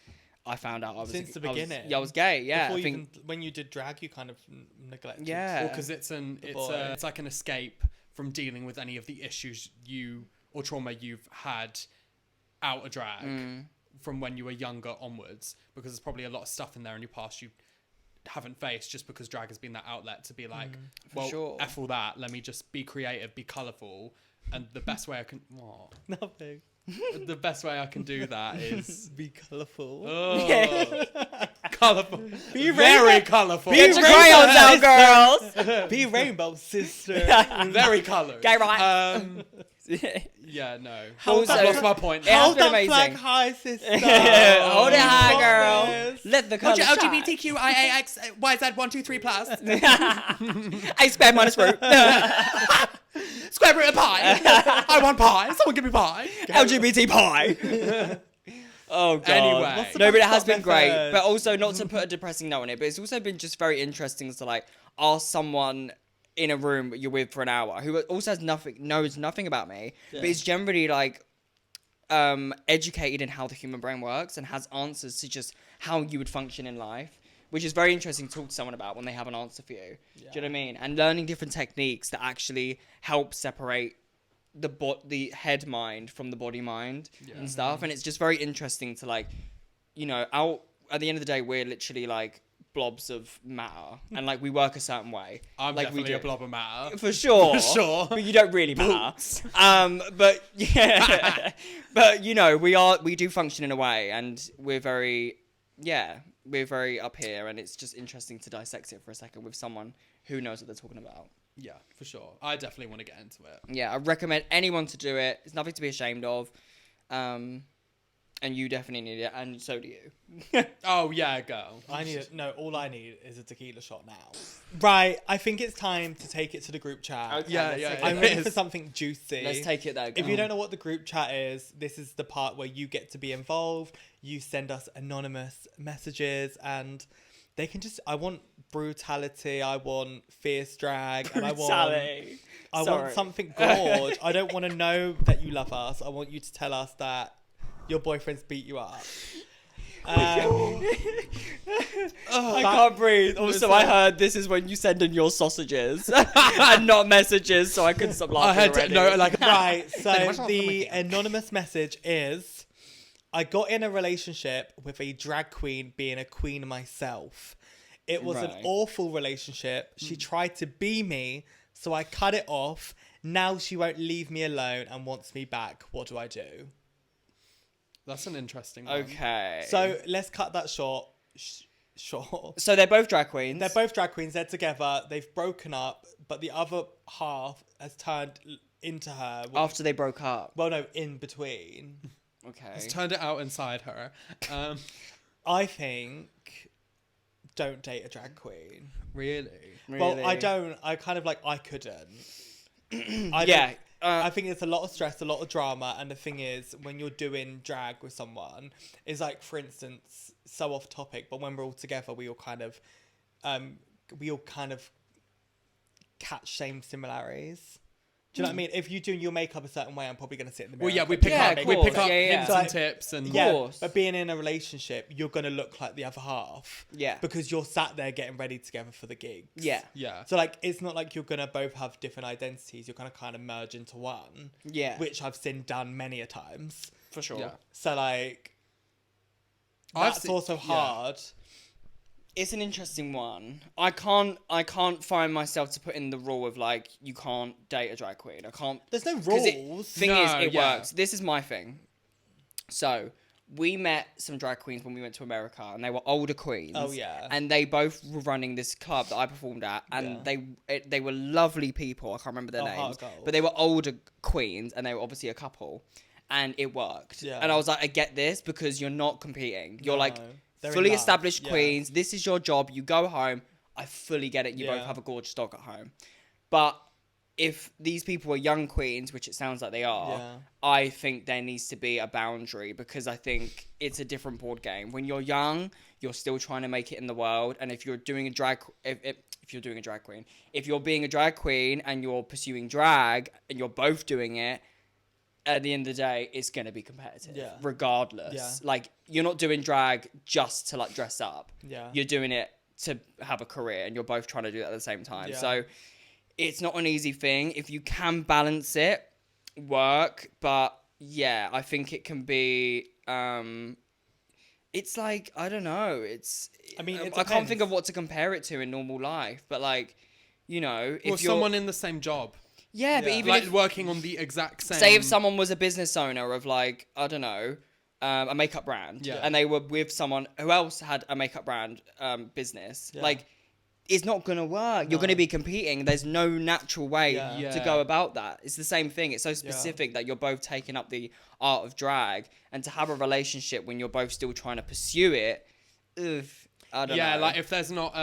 I found out I was... Since the beginning. I was gay, yeah. Before I you think, even, when you did drag, you kind of neglected. Yeah. Well, because it's boy. like an escape from dealing with any of the issues or trauma you've had out of drag from when you were younger onwards, because there's probably a lot of stuff in there in your past you haven't faced, just because drag has been that outlet to be like, well, sure. F all that, let me just be creative, be colourful, and the best way I can Nothing. the best way I can do that is Be colourful. colourful, Be very rainbow. colourful, get your crayons out, girls! Be rainbow, sister. very coloured. Gay right. Yeah, no. Also- I've lost my point. Yeah. Hold been that flag amazing. high, sister. Hold it high, Got girl. this. Let the colour shine. LGBTQIAXYZ123+. A squared minus root. Square root of pie. I want pie. Someone give me pie. LGBT pie. Oh, God. Anyway. What's the No, but it best has been great. method? But also, not to put a depressing note on it, but it's also been just very interesting to, like, ask someone in a room you're with for an hour who also knows nothing about me, but is generally, like, educated in how the human brain works and has answers to just how you would function in life, which is very interesting to talk to someone about when they have an answer for you. Do you know what I mean? And learning different techniques that actually help separate the head mind from the body mind and stuff. And it's just very interesting to, like, you know, at the end of the day, we're literally like blobs of matter, and like we work a certain way. I'm like definitely a blob of matter. for sure, For sure. but you don't really matter. But yeah, but you know, we do function in a way, and we're very up here, and it's just interesting to dissect it for a second with someone who knows what they're talking about. Yeah, for sure. I definitely want to get into it. Yeah, I recommend anyone to do it. It's nothing to be ashamed of. And you definitely need it, and so do you. Oh, yeah, girl. All I need is a tequila shot now. Right, I think it's time to take it to the group chat. Okay, Yeah, let's yeah, take yeah. I'm it. ready for something juicy. Let's take it there. If you don't know what the group chat is, this is the part where you get to be involved. You send us anonymous messages, and they can just... I want brutality, I want fierce drag, and I want something gorge. I don't want to know that you love us. I want you to tell us that your boyfriend's beat you up. I can't breathe. Also, I heard this is when you send in your sausages and not messages, so I couldn't stop laughing already. Right, so the anonymous message is, I got in a relationship with a drag queen being a queen myself. It was an Right. awful relationship. She tried to be me, so I cut it off. Now she won't leave me alone and wants me back. What do I do? That's an interesting one. Okay. So let's cut that short. Short. So they're both drag queens. They're both drag queens. They're together. They've broken up, but the other half has turned into her. After they broke up. Well, no, in between. Okay. It's turned it out inside her. I think don't date a drag queen. Really? Well, I don't. I kind of like, I couldn't. I think it's a lot of stress, a lot of drama, and the thing is, when you're doing drag with someone, is like, for instance, so off topic, but when we're all together, we all kind of catch same similarities. Do you know what I mean? If you're doing your makeup a certain way, I'm probably going to sit in the mirror. Well, yeah, we and pick Yeah, up, of we course. pick up Yeah, yeah. hints So, and like, tips, and yeah, course. but being in a relationship, you're going to look like the other half. Yeah. Because you're sat there getting ready together for the gigs. Yeah. yeah. So, like, it's not like you're going to both have different identities. You're going to kind of merge into one. Yeah. Which I've seen done many a times. For sure. Yeah. So, like, I've that's seen- also yeah. hard. It's an interesting one. I can't find myself to put in the rule of, like, you can't date a drag queen. I can't. There's no 'Cause rules. Thing No, is, it yeah. works. This is my thing. So, we met some drag queens when we went to America, and they were older queens. Oh, yeah. And they both were running this club that I performed at, and they were lovely people. I can't remember their Oh, names, heart of gold. but they were older queens, and they were obviously a couple, and it worked. Yeah. And I was like, I get this because you're not competing. You're like No, they're in fully love, established yeah. queens. This is your job. You go home. I fully get it. You Yeah. both have a gorgeous dog at home, but if these people are young queens, which it sounds like they are, Yeah. I think there needs to be a boundary, because I think it's a different board game. When you're young, you're still trying to make it in the world, and if you're doing a drag, if you're doing a drag queen, if you're being a drag queen and you're pursuing drag and you're both doing it, at the end of the day, it's going to be competitive, Yeah. regardless. Yeah. Like, you're not doing drag just to like dress up. Yeah. You're doing it to have a career, and you're both trying to do it at the same time. Yeah. So it's not an easy thing. If you can balance it, work. But yeah, I think it can be. It's like, I don't know. I mean, it I can't think depends. of what to compare it to in normal life. But like, you know, if Or you're someone in the same job, yeah, but Yeah. even like if working on the exact same. say if someone was a business owner of like, I don't know, a makeup brand, Yeah. and they were with someone who else had a makeup brand business, Yeah. like, it's not gonna work. You're No. gonna be competing. There's no natural way Yeah. to Yeah. go about that. It's the same thing. It's so specific that you're both taking up the art of drag, and to have a relationship when you're both still trying to pursue it, ugh, I don't know. Yeah, like if there's not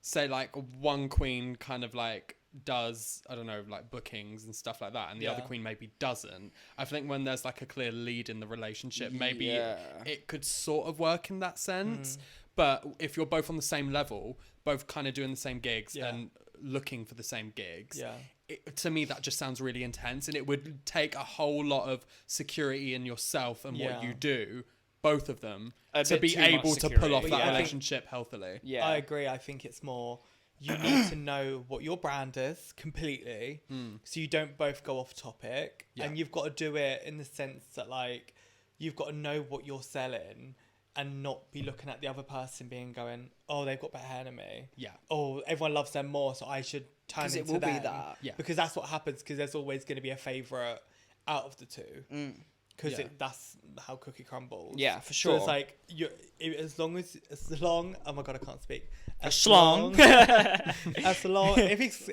say like one queen kind of like does, I don't know, like bookings and stuff like that, and the other Yeah. queen maybe doesn't. I think when there's like a clear lead in the relationship, maybe Yeah. it could sort of work in that sense. But if you're both on the same level, both kind of doing the same gigs Yeah. and looking for the same gigs, Yeah. to me that just sounds really intense, and it would take a whole lot of security in yourself and what Yeah. you do, both of them, A to bit be too much able to pull security. off that Yeah, I think- relationship healthily. yeah, I agree. I think it's more you need to know what your brand is completely, so you don't both go off topic, Yeah. and you've got to do it in the sense that like you've got to know what you're selling and not be looking at the other person being going, oh, they've got better hair than me. Yeah. Oh, everyone loves them more, so I should turn 'Cause it into will be them. that. Yeah. Because that's what happens. Because there's always going to be a favorite out of the two. Because Yeah. that's how cookie crumbles. Yeah, for So sure. it's like as long oh my god, I can't speak. Schlong. As long if he's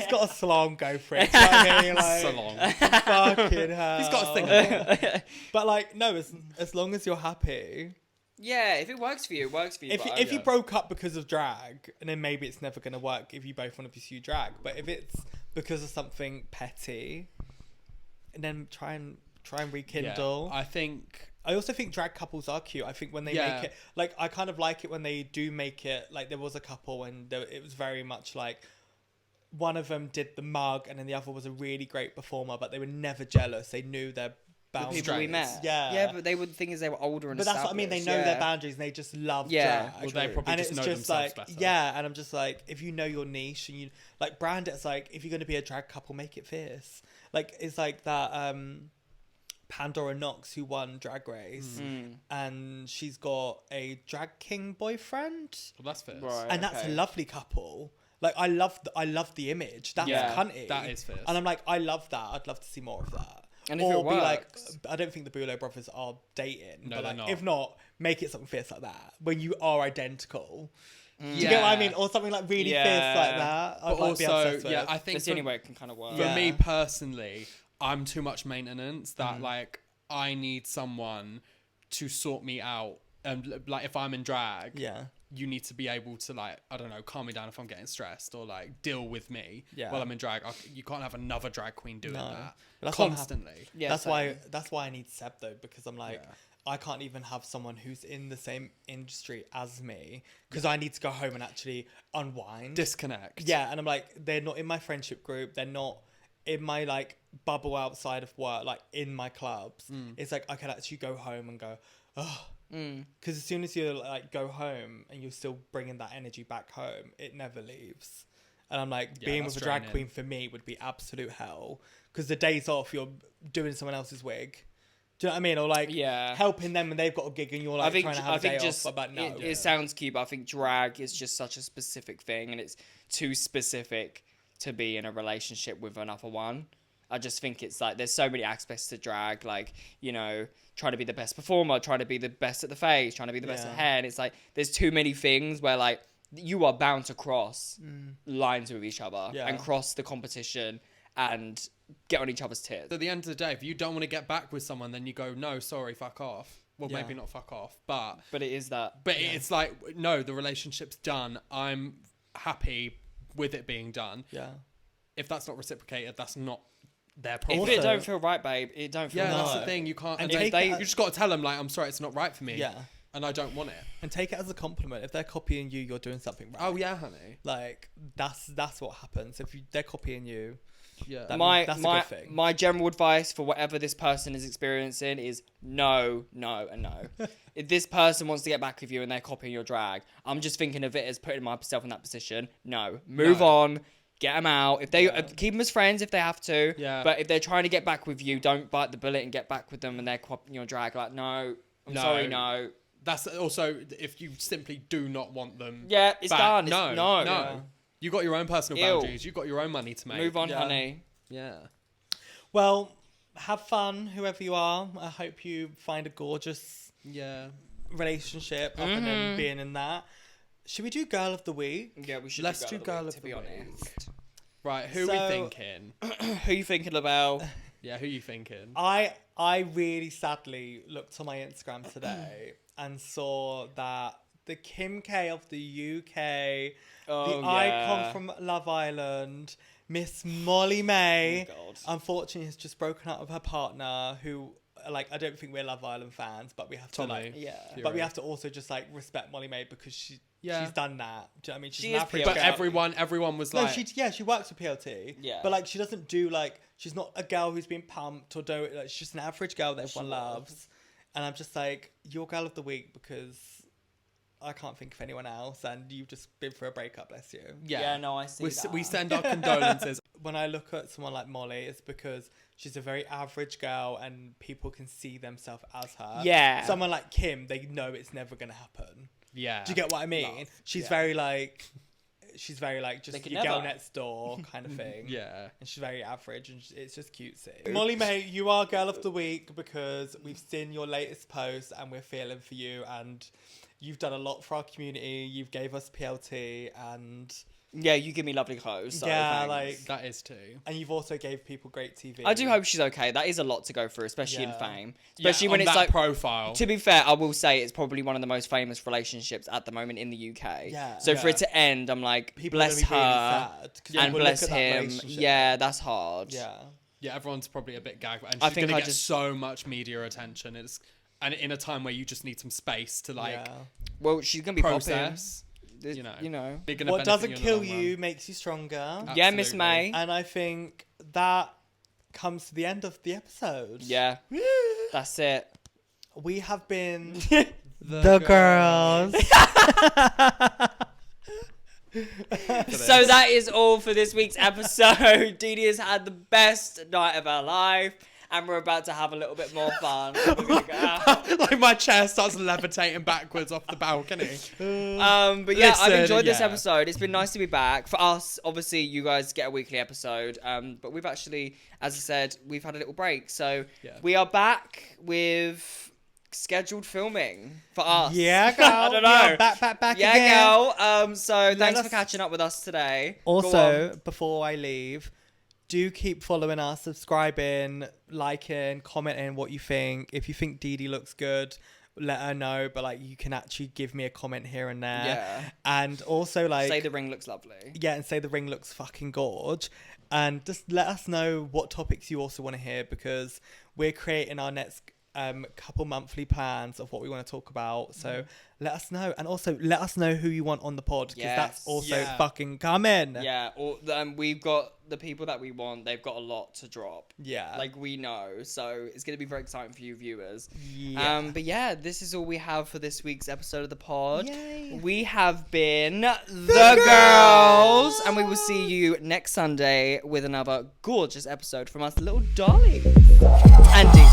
got a slong, go for it. Do you know what I mean? Like, Salon. fucking hell. He's got a thing. But like, no, as long as you're happy. yeah. If it works for you, it works for you. If but if you yeah. broke up because of drag, and then maybe it's never gonna work if you both want to pursue drag. But if it's because of something petty, and then try and rekindle. I think I also think drag couples are cute. I think when they Yeah. make it, like, I kind of like it when they do make it. Like, there was a couple and it was very much like one of them did the mug and then the other was a really great performer, but they were never jealous. They knew their the boundaries. people we met, Yeah. yeah, but they would. The thing is, they were older and But that's what I mean. They know established, their yeah. boundaries and they just love Yeah. drag. Well, they probably And just it's know just themselves like, better. yeah, and I'm just like, if you know your niche and you like brand it, it's like, if you're going to be a drag couple, make it fierce. Like, it's like that Pandora Knox who won Drag Race, and she's got a drag king boyfriend, Well, that's fair. Right. and that's a Okay. lovely couple. Like, I love the image. That's Yeah, cunty. that is fierce. And I'm like, I love that. I'd love to see more of that. And if or it be like, works- I don't think the Bulow brothers are dating. No, but they're like, not. if not, make it something fierce like that when you are identical. Do you Yeah. get what I mean? Or something like really fierce like Yeah. that. I'd But like to be also, obsessed yeah, with. I think That's the only way it can kind of work. for Yeah. me personally, I'm too much maintenance that Mm. like I need someone to sort me out. And like if I'm in drag, Yeah. you need to be able to like, I don't know, calm me down if I'm getting stressed or like deal with me Yeah. while I'm in drag. You can't have another drag queen doing No. that But that's what I'm constantly. Yeah, that's same. why I need Seb though, because I'm like, Yeah. I can't even have someone who's in the same industry as me because I need to go home and actually unwind. Disconnect. Yeah, and I'm like, they're not in my friendship group. They're not in my like bubble outside of work, like in my clubs. It's like I can actually go home and go, oh, because as soon as you like go home and you're still bringing that energy back home, it never leaves. And I'm like, Yeah, being that's with a drag draining. queen for me would be absolute hell because the days off you're doing someone else's wig. Do you know what I mean? Or like Yeah. helping them when they've got a gig and you're like trying to have a day off. But no, it sounds cute, but I think drag is just such a specific thing, and it's too specific to be in a relationship with another one. I just think it's like there's so many aspects to drag, like, you know, trying to be the best performer, trying to be the best at the face, trying to be the best Yeah. at hair, and it's like there's too many things where like you are bound to cross lines with each other Yeah. and cross the competition and get on each other's tits. So at the end of the day, if you don't want to get back with someone, then you go, no, sorry, fuck off. Well, Yeah. maybe not fuck off, but But it is that. it's like, no, the relationship's done. I'm happy with it being done. yeah. if that's not reciprocated, that's not their problem. If it don't feel right, babe, it don't feel Yeah, right. that's the thing. You can't. And And take they, it- you just got to tell them like, I'm sorry, it's not right for me. Yeah. And I don't want it. And take it as a compliment. If they're copying you, you're doing something right. Oh yeah, honey. Like that's what happens. If they're copying you, Yeah. That- My a good thing. my general advice for whatever this person is experiencing is no, no, and no. If this person wants to get back with you and they're copying your drag, I'm just thinking of it as putting myself in that position. No, move No. on. Get them out. If they keep them as friends, if they have to. Yeah. But if they're trying to get back with you, don't bite the bullet and get back with them and they're copying your drag. Like, no, I'm No. sorry, no. That's also if you simply do not want them. Yeah, it's back. done. No, It's, no. no. You got your own personal Ew. boundaries. You got your own money to make. Move on, Yeah. honey. Yeah. well, have fun, whoever you are. I hope you find a gorgeous Yeah. relationship other than being in that. Should we do Girl of the Week? Yeah, we should Let's do do Girl Girl of the of Week, the to be Week. honest. Right. Who So- we thinking? Who you thinking about? Yeah. Who you thinking? I really sadly looked on my Instagram today and saw that the Kim K of the UK, Oh, the yeah. icon from Love Island, Miss Molly May, Oh, God. unfortunately has just broken up with her partner, who, like, I don't think we're Love Island fans, but we have to, Tommy. like, Yeah. but we have to also just, like, respect Molly May because she's done that. Do you know what I mean? She's She an is average PLT. But girl. everyone was No, like, she works for PLT. Yeah. But like she doesn't do like she's not a girl who's been pumped or do like she's just an average girl that everyone loves. And I'm just like, you're Girl of the Week because I can't think of anyone else and you've just been through a breakup, bless you. Yeah, no, I see that. we send our condolences. When I look at someone like Molly, it's because she's a very average girl and people can see themselves as her. Yeah. Someone like Kim, they know it's never gonna happen. Yeah. Do you get what I mean? Love. She's Yeah. very like just They could your girl never. next door kind of thing. Yeah. And she's very average and it's just cutesy. Molly May, you are Girl of the Week because we've seen your latest post and we're feeling for you and you've done a lot for our community. You've gave us PLT and Yeah, you give me lovely clothes. So yeah, thanks. like That is too. and you've also gave people great TV. I do hope she's okay. That is a lot to go through, especially in Yeah. fame. Especially when on it's that like. profile. To be fair, I will say it's probably one of the most famous relationships at the moment in the UK. Yeah. So for Yeah. it to end, I'm like, people bless are gonna be really her sad 'cause and people look bless at that him. relationship. Yeah, that's hard. Yeah. Yeah, everyone's probably a bit gagged, and I she's think gonna I get just- so much media attention. And in a time where you just need some space to like yeah. Well, she's gonna be process. popping. You know. You know. They're gonna What benefit doesn't in the kill long run. you makes you stronger. Yeah, Miss Absolutely. May. And I think that comes to the end of the episode. Yeah, that's it. We have been The girls. So that is all for this week's episode. Dee Dee has had the best night of her life, and we're about to have a little bit more fun. We're gonna go out. Like my chair starts levitating backwards off the balcony. But yeah, I've Listen, enjoyed this yeah. episode. It's been nice to be back. For us, obviously, you guys get a weekly episode. But we've actually, as I said, we've had a little break. So Yeah. we are back with scheduled filming for us. Yeah, girl. I don't We are know. back Yeah, again. girl. So thanks for us- catching up with us today. Go Also, on. before I leave, do keep following us, subscribing, liking, commenting what you think. If you think Dee Dee looks good, let her know. But like, you can actually give me a comment here and there. Yeah. And also like, Say the ring looks lovely. yeah, and say the ring looks fucking gorge. And just let us know what topics you also want to hear because we're creating our next couple monthly plans of what we want to talk about. So let us know. And also let us know who you want on the pod because that's Yes. also Yeah. fucking coming. Yeah, or we've got the people that we want. They've got a lot to drop. Yeah. Like we know, so it's gonna be very exciting for you viewers. Yeah. But yeah, this is all we have for this week's episode of the pod. Yay. We have been the girls, and we will see you next Sunday with another gorgeous episode from us little dollies. Andy.